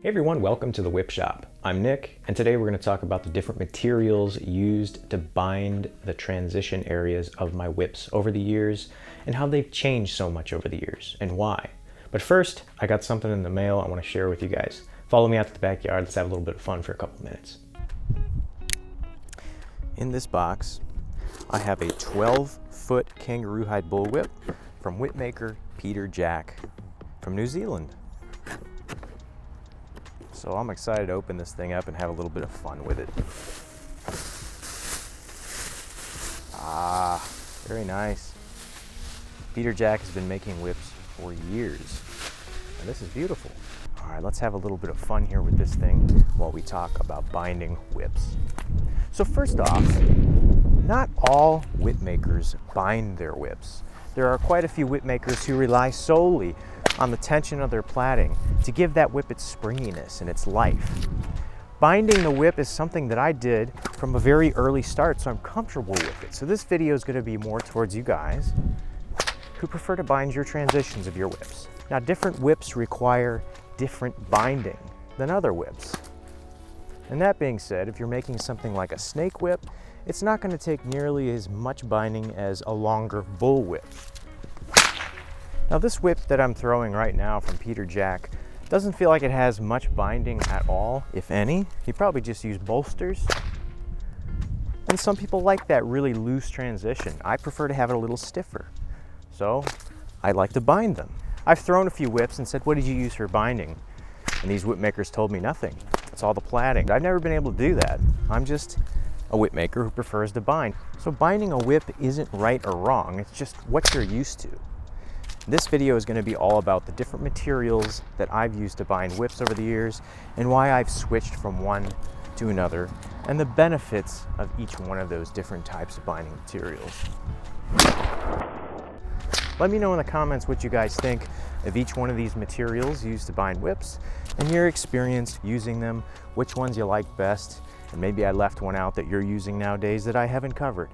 Hey everyone, welcome to the Whip Shop. I'm Nick, and today we're going to talk about the different materials used to bind the transition areas of my whips over the years and how they've changed so much over the years and why. But first, I got something in the mail I want to share with you guys. Follow me out to the backyard, let's have a little bit of fun for a couple minutes. In this box, I have a 12-foot kangaroo hide bullwhip from whipmaker Peter Jack from New Zealand. So I'm excited to open this thing up and have a little bit of fun with it. Ah, very nice. Peter Jack has been making whips for years, and this is beautiful. All right, let's have a little bit of fun here with this thing while we talk about binding whips. So first off, not all whip makers bind their whips. There are quite a few whip makers who rely solely on the tension of their plaiting to give that whip its springiness and its life. Binding the whip is something that I did from a very early start, so I'm comfortable with it. So this video is going to be more towards you guys who prefer to bind your transitions of your whips. Now, different whips require different binding than other whips. And that being said, if you're making something like a snake whip, it's not going to take nearly as much binding as a longer bull whip. Now this whip that I'm throwing right now from Peter Jack doesn't feel like it has much binding at all, if any. He probably just used bolsters. And some people like that really loose transition. I prefer to have it a little stiffer. So I like to bind them. I've thrown a few whips and said, what did you use for binding? And these whip makers told me nothing. It's all the plaiting. I've never been able to do that. I'm just a whip maker who prefers to bind. So binding a whip isn't right or wrong. It's just what you're used to. This video is going to be all about the different materials that I've used to bind whips over the years and why I've switched from one to another and the benefits of each one of those different types of binding materials. Let me know in the comments what you guys think of each one of these materials used to bind whips and your experience using them, which ones you like best, and maybe I left one out that you're using nowadays that I haven't covered.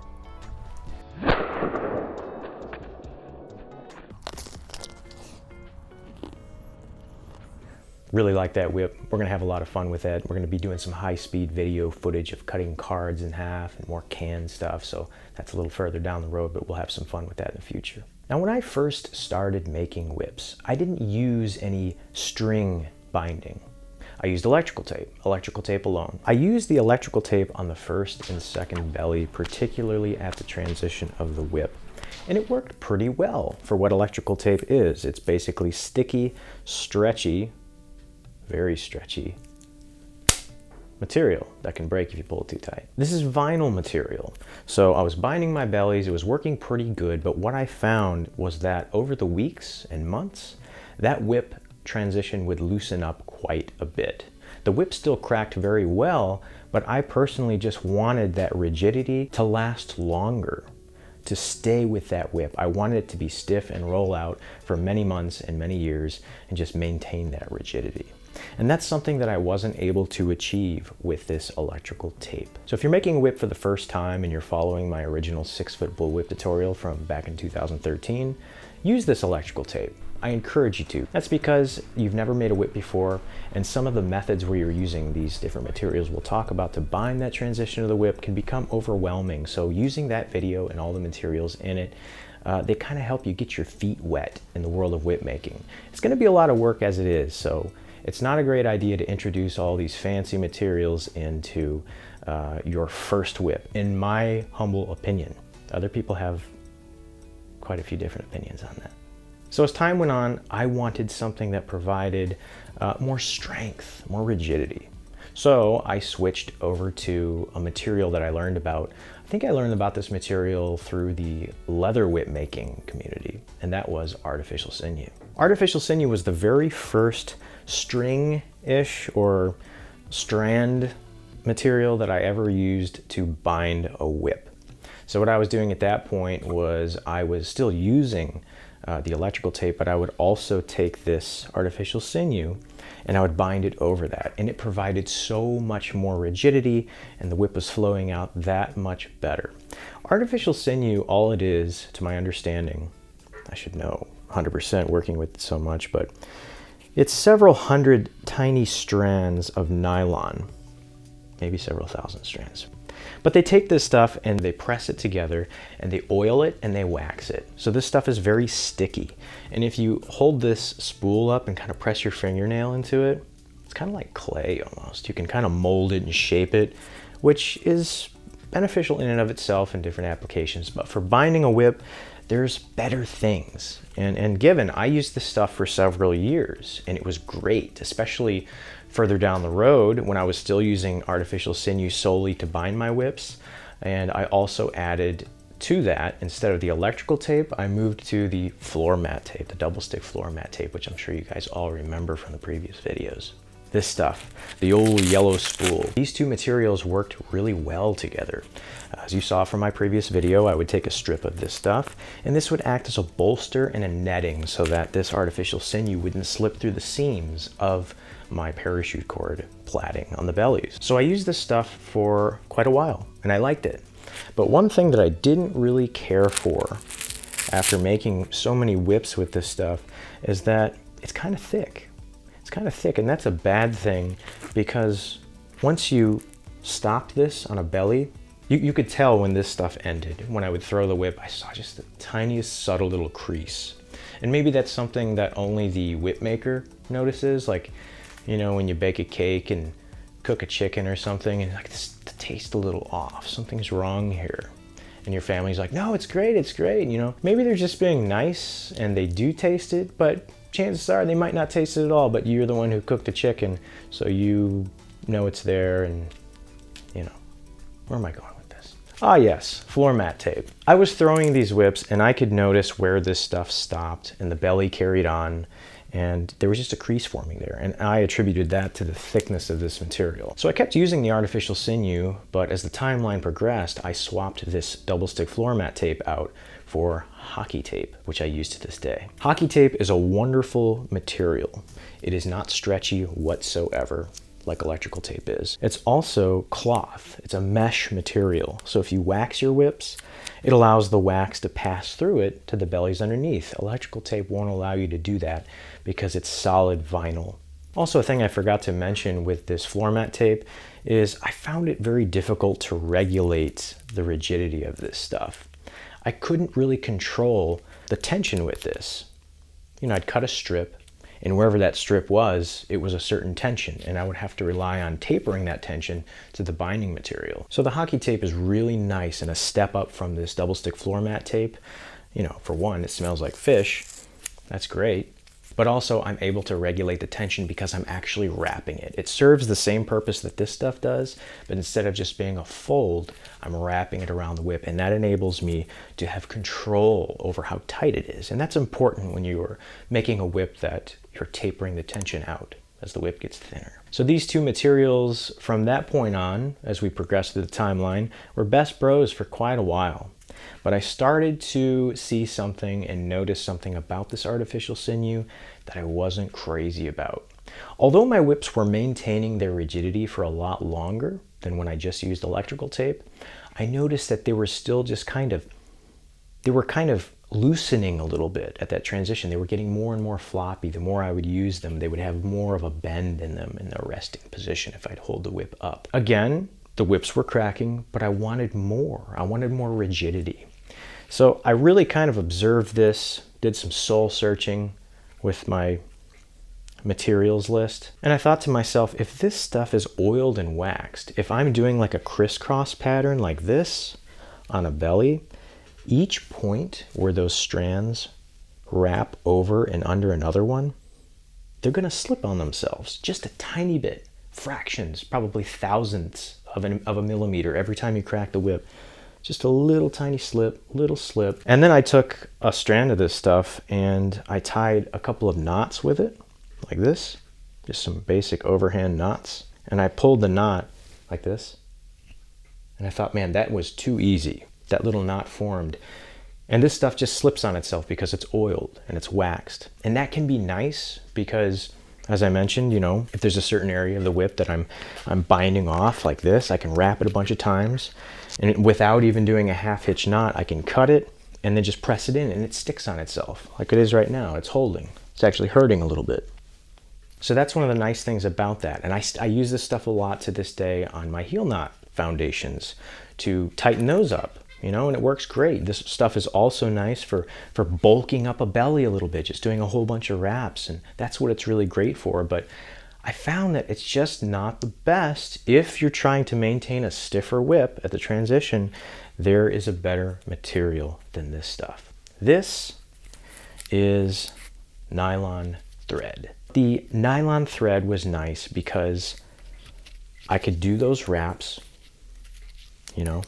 Really like that whip. We're gonna have a lot of fun with that. We're gonna be doing some high-speed video footage of cutting cards in half and more canned stuff, so that's a little further down the road, but we'll have some fun with that in the future. Now, when I first started making whips, I didn't use any string binding. I used electrical tape alone. I used the electrical tape on the first and second belly, particularly at the transition of the whip. And it worked pretty well for what electrical tape is. It's basically sticky, stretchy, very stretchy material that can break if you pull it too tight. This is vinyl material. So I was binding my bellies, it was working pretty good, but what I found was that over the weeks and months, that whip transition would loosen up quite a bit. The whip still cracked very well, but I personally just wanted that rigidity to last longer, to stay with that whip. I wanted it to be stiff and roll out for many months and many years and just maintain that rigidity. And that's something that I wasn't able to achieve with this electrical tape. So if you're making a whip for the first time and you're following my original 6-foot bullwhip tutorial from back in 2013, use this electrical tape. I encourage you to. That's because you've never made a whip before, and some of the methods where you're using these different materials we'll talk about to bind that transition of the whip can become overwhelming. So using that video and all the materials in it, they kind of help you get your feet wet in the world of whip making. It's going to be a lot of work as it is, so it's not a great idea to introduce all these fancy materials into your first whip, in my humble opinion. Other people have quite a few different opinions on that. So as time went on, I wanted something that provided more strength, more rigidity. So I switched over to a material that I learned about. I think I learned about this material through the leather whip making community, and that was artificial sinew. Artificial sinew was the very first string-ish or strand material that I ever used to bind a whip. So what I was doing at that point was I was still using the electrical tape, but I would also take this artificial sinew and I would bind it over that, and it provided so much more rigidity and the whip was flowing out that much better. Artificial sinew, all it is, to my understanding, I should know 100% working with it so much, but It's several hundred tiny strands of nylon, maybe several thousand strands. But they take this stuff and they press it together and they oil it and they wax it. So this stuff is very sticky. And if you hold this spool up and kind of press your fingernail into it, it's kind of like clay almost. You can kind of mold it and shape it, which is beneficial in and of itself in different applications. But for binding a whip, there's better things. And given, I used this stuff for several years and it was great, especially further down the road when I was still using artificial sinew solely to bind my whips. And I also added to that, instead of the electrical tape, I moved to the floor mat tape, the double stick floor mat tape, which I'm sure you guys all remember from the previous videos. This stuff, the old yellow spool. These two materials worked really well together. As you saw from my previous video, I would take a strip of this stuff, and this would act as a bolster and a netting so that this artificial sinew wouldn't slip through the seams of my parachute cord plaiting on the bellies. So I used this stuff for quite a while, and I liked it. But one thing that I didn't really care for after making so many whips with this stuff is that it's kind of thick. It's kind of thick, and that's a bad thing because once you stop this on a belly, you could tell when this stuff ended. When I would throw the whip, I saw just the tiniest subtle little crease. And maybe that's something that only the whip maker notices, like, you know, when you bake a cake and cook a chicken or something, and like this tastes a little off, something's wrong here. And your family's like, no, it's great, you know. Maybe they're just being nice and they do taste it, but chances are they might not taste it at all, but you're the one who cooked the chicken, so you know it's there. And you know, where am I going with this? Ah yes, floor mat tape. I was throwing these whips and I could notice where this stuff stopped and the belly carried on, and there was just a crease forming there, and I attributed that to the thickness of this material. So I kept using the artificial sinew, but as the timeline progressed, I swapped this double stick floor mat tape out for hockey tape, which I use to this day. Hockey tape is a wonderful material. It is not stretchy whatsoever, like electrical tape is. It's also cloth. It's a mesh material. So if you wax your whips, it allows the wax to pass through it to the bellies underneath. Electrical tape won't allow you to do that because it's solid vinyl. Also, a thing I forgot to mention with this floor mat tape is I found it very difficult to regulate the rigidity of this stuff. I couldn't really control the tension with this. You know, I'd cut a strip, and wherever that strip was, it was a certain tension, and I would have to rely on tapering that tension to the binding material. So the hockey tape is really nice and a step up from this double stick floor mat tape. You know, for one, it smells like fish. That's great. But also I'm able to regulate the tension because I'm actually wrapping it. It serves the same purpose that this stuff does, but instead of just being a fold, I'm wrapping it around the whip, and that enables me to have control over how tight it is. And that's important when you are making a whip that you're tapering the tension out as the whip gets thinner. So these two materials from that point on, as we progress through the timeline, were best bros for quite a while. But I started to see something and notice something about this artificial sinew that I wasn't crazy about. Although my whips were maintaining their rigidity for a lot longer than when I just used electrical tape, I noticed that they were still just kind of loosening a little bit at that transition. They were getting more and more floppy. The more I would use them, they would have more of a bend in them in their resting position if I'd hold the whip up. Again, the whips were cracking, but I wanted more. I wanted more rigidity. So I really kind of observed this, did some soul searching with my materials list. And I thought to myself, if this stuff is oiled and waxed, if I'm doing like a crisscross pattern like this on a belly, each point where those strands wrap over and under another one, they're gonna slip on themselves just a tiny bit, fractions, probably thousandths of a millimeter every time you crack the whip. Just a little tiny slip, little slip. And then I took a strand of this stuff and I tied a couple of knots with it, like this, just some basic overhand knots. And I pulled the knot like this. And I thought, man, that was too easy. That little knot formed. And this stuff just slips on itself because it's oiled and it's waxed. And that can be nice because, as I mentioned, you know, if there's a certain area of the whip that I'm binding off like this, I can wrap it a bunch of times. And without even doing a half hitch knot, I can cut it and then just press it in and it sticks on itself like it is right now. It's holding. It's actually hurting a little bit. So that's one of the nice things about that. And I use this stuff a lot to this day on my heel knot foundations to tighten those up, you know, and it works great. This stuff is also nice for bulking up a belly a little bit, just doing a whole bunch of wraps, and that's what it's really great for. But I found that it's just not the best if you're trying to maintain a stiffer whip at the transition. There is a better material than this stuff. This is nylon thread. The nylon thread was nice because I could do those wraps, you know,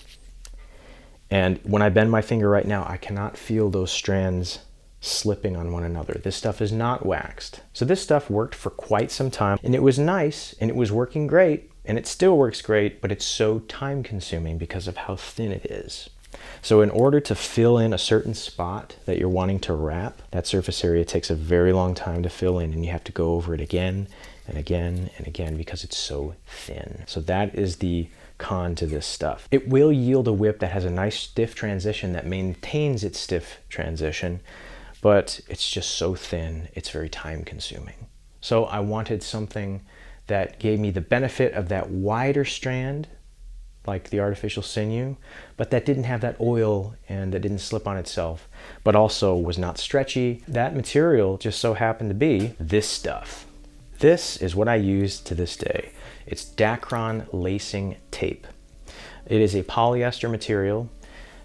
and when I bend my finger right now, I cannot feel those strands slipping on one another. This stuff is not waxed. So this stuff worked for quite some time, and it was nice, and it was working great, and it still works great, but it's so time consuming because of how thin it is. So in order to fill in a certain spot that you're wanting to wrap, that surface area takes a very long time to fill in, and you have to go over it again and again and again because it's so thin. So that is the con to this stuff. It will yield a whip that has a nice stiff transition that maintains its stiff transition, but it's just so thin, it's very time consuming. So I wanted something that gave me the benefit of that wider strand, like the artificial sinew, but that didn't have that oil and that didn't slip on itself, but also was not stretchy. That material just so happened to be this stuff. This is what I use to this day. It's Dacron lacing tape. It is a polyester material.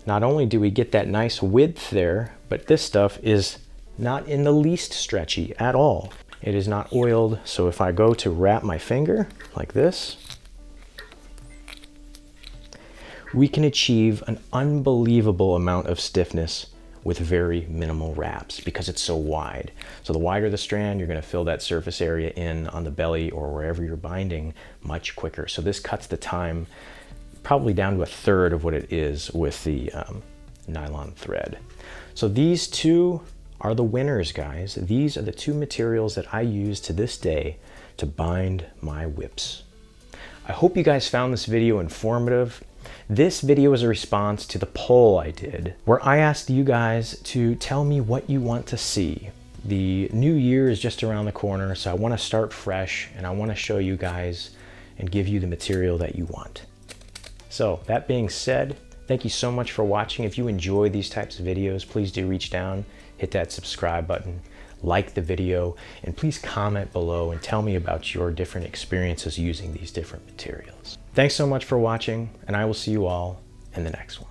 Not only do we get that nice width there, but this stuff is not in the least stretchy at all. It is not oiled, so if I go to wrap my finger like this, we can achieve an unbelievable amount of stiffness with very minimal wraps because it's so wide. So the wider the strand, you're going to fill that surface area in on the belly or wherever you're binding much quicker. So this cuts the time probably down to a third of what it is with the nylon thread. So these two are the winners, guys. These are the two materials that I use to this day to bind my whips. I hope you guys found this video informative. This video is a response to the poll I did, where I asked you guys to tell me what you want to see. The new year is just around the corner, so I want to start fresh, and I want to show you guys and give you the material that you want. So that being said, thank you so much for watching. If you enjoy these types of videos, please do reach down, hit that subscribe button, like the video, and please comment below and tell me about your different experiences using these different materials. Thanks so much for watching, and I will see you all in the next one.